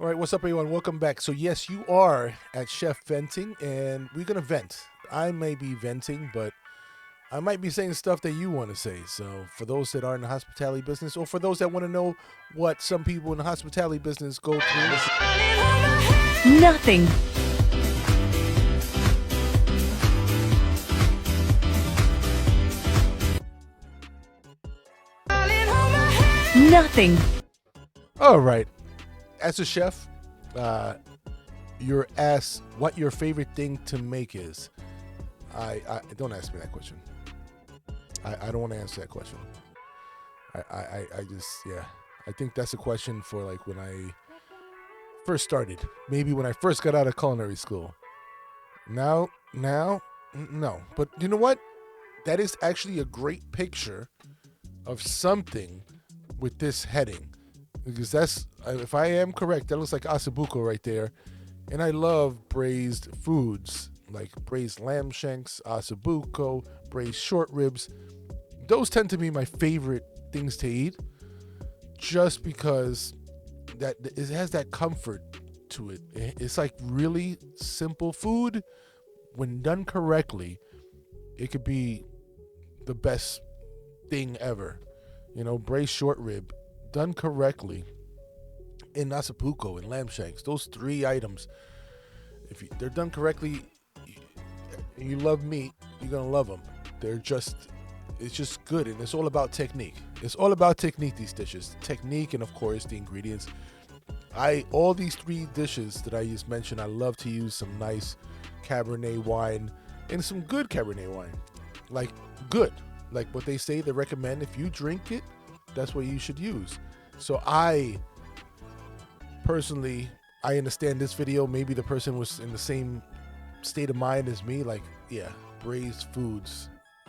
All right, what's up, everyone? Welcome back. So, yes, you are at Chef Venting, and we're going to vent. I may be venting, but I might be saying stuff that you want to say. So, for those that are in the hospitality business, or for those that want to know what some people in the hospitality business go through, Nothing. Nothing. all right. As a chef, you're asked what your favorite thing to make is. I don't ask me that question. I don't want to answer that question. I just, yeah. I think that's a question for like when I first started. Maybe when I first got out of culinary school. Now, no. But you know what? That is actually a great picture of something with this heading. Because that's, if I am correct, that looks like asabuco right there. And I love braised foods, like braised lamb shanks, asabuco, braised short ribs. Those tend to be my favorite things to eat, just because that it has that comfort to it. It's like really simple food. When done correctly, it could be the best thing ever. You know, braised short rib, done correctly, in asabuco and lamb shanks. Those three items, if they're done correctly, and you love meat, you're gonna love them. It's just good, and it's all about technique. It's all about technique, these dishes. Technique, and of course, the ingredients. All these three dishes that I just mentioned, I love to use some nice Cabernet wine, and some good Cabernet wine. Like, good. Like what they say, they recommend if you drink it, that's what you should use. So I personally, I understand this video, maybe the person was in the same state of mind as me, like, yeah, braised foods,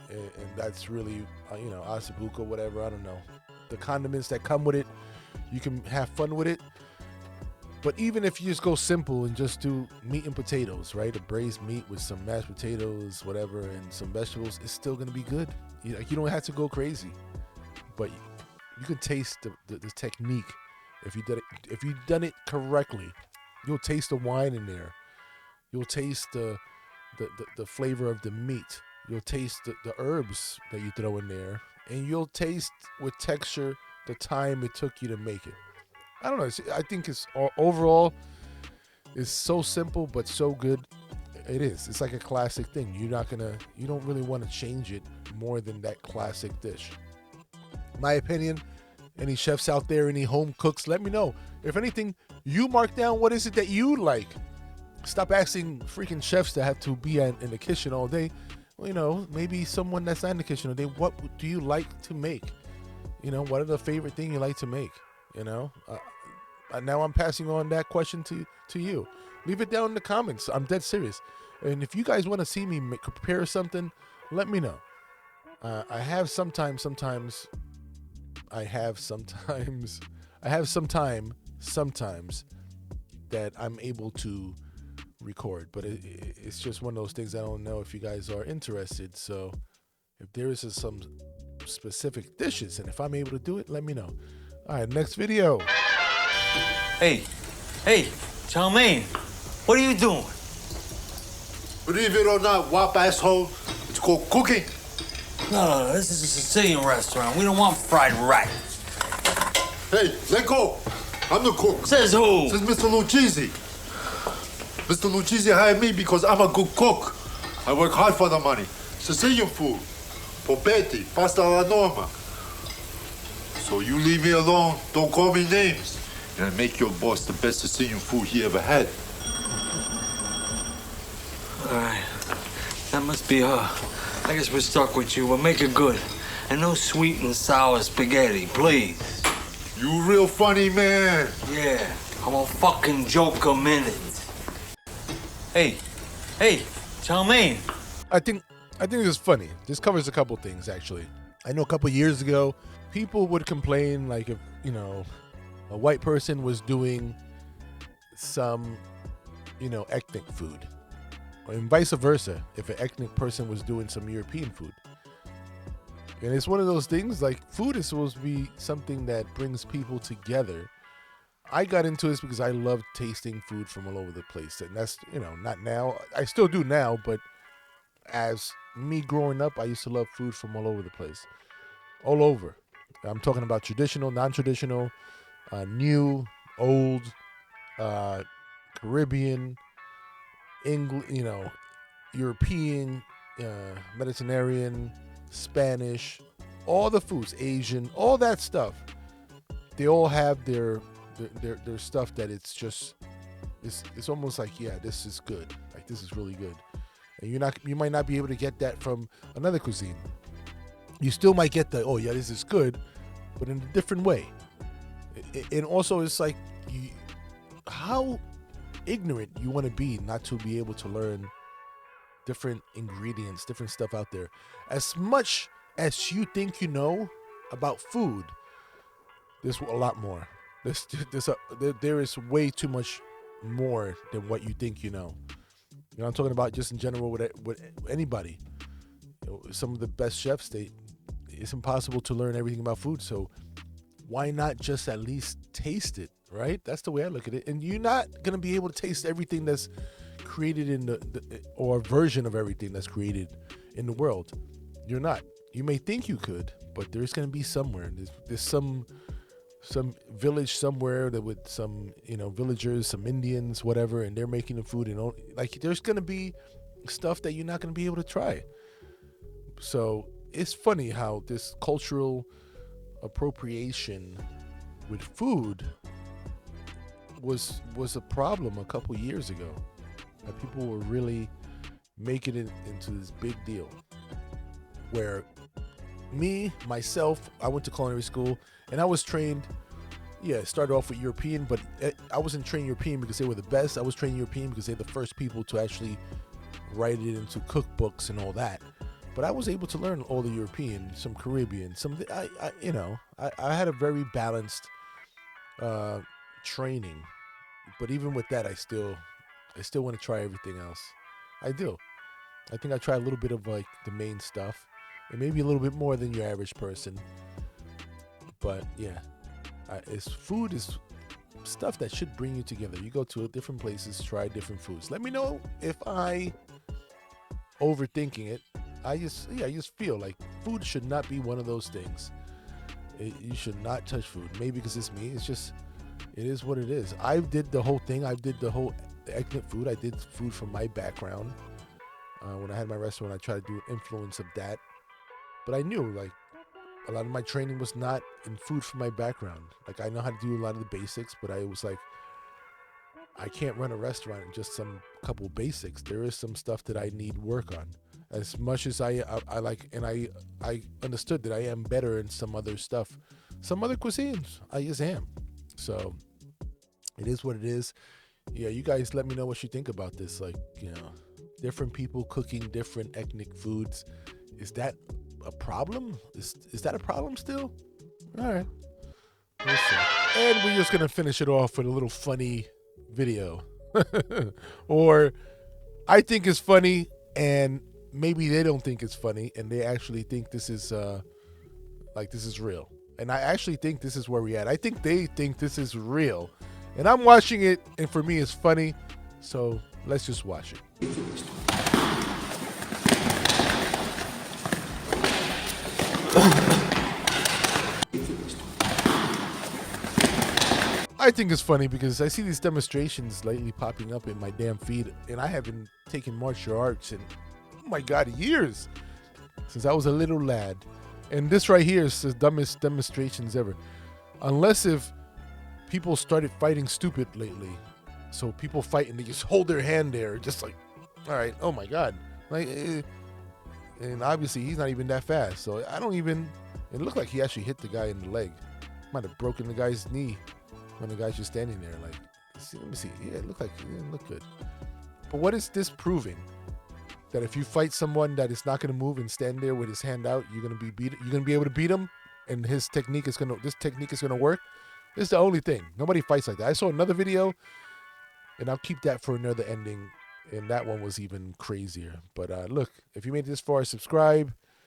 and that's really, asabuco, whatever, I don't know. The condiments that come with it, you can have fun with it. But even if you just go simple and just do meat and potatoes, right? A braised meat with some mashed potatoes, whatever, and some vegetables, it's still gonna be good. You don't have to go crazy, but you can taste the technique. If you've done it correctly, you'll taste the wine in there. You'll taste the flavor of the meat. You'll taste the herbs that you throw in there, and you'll taste with texture the time it took you to make it. I don't know. I think it's overall, it's so simple but so good. It is. It's like a classic thing. You don't really want to change it more than that classic dish. My opinion. Any chefs out there, any home cooks, let me know. If anything, you mark down what is it that you like. Stop asking freaking chefs that have to be in the kitchen all day. Well, maybe someone that's not in the kitchen all day. What do you like to make? What are the favorite thing you like to make? Now I'm passing on that question to you. Leave it down in the comments. I'm dead serious. And if you guys want to see me prepare something, let me know. I have some time sometimes that I'm able to record, but it's just one of those things. I don't know if you guys are interested. So if there is some specific dishes and if I'm able to do it, let me know. All right, next video. Hey, Charmaine, what are you doing? Believe it or not, wop asshole, it's called cooking. No, this is a Sicilian restaurant. We don't want fried rice. Hey, let go. I'm the cook. Says who? Says Mr. Lucchese. Mr. Lucchese hired me because I'm a good cook. I work hard for the money. Sicilian food. Pompetti, pasta alla norma. So you leave me alone, don't call me names. And I make your boss the best Sicilian food he ever had. All right, that must be her. I guess we're stuck with you. We'll make it good. And no sweet and sour spaghetti, please. You real funny, man. Yeah, I'm a fucking joke a minute. Hey, Charmaine. I think this is funny. This covers a couple things, actually. I know a couple years ago, people would complain, like, if a white person was doing some ethnic food, and vice versa, if an ethnic person was doing some European food. And it's one of those things, like, food is supposed to be something that brings people together. I got into this because I love tasting food from all over the place, and that's not now. I still do now, but as me growing up, I used to love food from all over the place, all over. I'm talking about traditional, non-traditional, new, old, uh, Caribbean, English, European, Mediterranean, Spanish, all the foods, Asian, all that stuff. They all have their stuff that it's almost like, yeah, this is good. Like, this is really good. And you might not be able to get that from another cuisine. You still might get the, oh yeah, this is good, but in a different way. And also, it's like, how ignorant you want to be not to be able to learn different ingredients, different stuff out there. As much as you think you know about food, there's a lot more. There is way too much more than what you think you know. I'm talking about just in general with anybody. Some of the best chefs, it's impossible to learn everything about food. So why not just at least taste it, right? That's the way I look at it. And you're not gonna be able to taste everything that's created in or a version of everything that's created in the world. You're not. You may think you could, but there's gonna be somewhere. There's some village somewhere that with some villagers, some Indians, whatever, and they're making the food, and like there's gonna be stuff that you're not gonna be able to try. So it's funny how this cultural appropriation with food was a problem a couple years ago. That people were really making it into this big deal. Where myself, I went to culinary school and I was trained. Yeah, it started off with European, but I wasn't trained European because they were the best. I was trained European because they're the first people to actually write it into cookbooks and all that. But I was able to learn all the European, some Caribbean, I had a very balanced training. But even with that, I still want to try everything else. I do. I think I try a little bit of like the main stuff, and maybe a little bit more than your average person. But yeah, food is stuff that should bring you together. You go to different places, try different foods. Let me know if I overthinking it. I just feel like food should not be one of those things. You should not touch food. Maybe because it's me. It is what it is. I did the whole thing. I did the whole ethnic food. I did food from my background. When I had my restaurant, I tried to do influence of that. But I knew, like, a lot of my training was not in food from my background. Like, I know how to do a lot of the basics, but I was like, I can't run a restaurant in just some couple basics. There is some stuff that I need work on. As much as I like, and I understood that I am better in some other stuff, some other cuisines. I just am. So it is what it is. Yeah, you guys let me know what you think about this. Like, different people cooking different ethnic foods. Is that a problem? Is that a problem still? All right. Listen. And we're just gonna finish it off with a little funny video, or I think it's funny, and maybe they don't think it's funny, and they actually think this is this is real. And I actually think this is where we at. I think they think this is real, and I'm watching it, and for me, it's funny. So let's just watch it. I think it's funny because I see these demonstrations lately popping up in my damn feed, and I haven't taken martial arts in, oh my God, years, since I was a little lad. And this right here is the dumbest demonstrations ever. Unless if people started fighting stupid lately. So people fight and they just hold their hand there, just like, all right, oh my God. Like, and obviously he's not even that fast. So it looked like he actually hit the guy in the leg. Might have broken the guy's knee when the guy's just standing there. Like, let me see. Yeah, it looked like it didn't look good. But what is this proving? That if you fight someone that is not going to move and stand there with his hand out, you're going to be able to beat him, and this technique is going to work. This is the only thing. Nobody fights like that. I saw another video, and I'll keep that for another ending, and that one was even crazier. But look, if you made it this far, subscribe.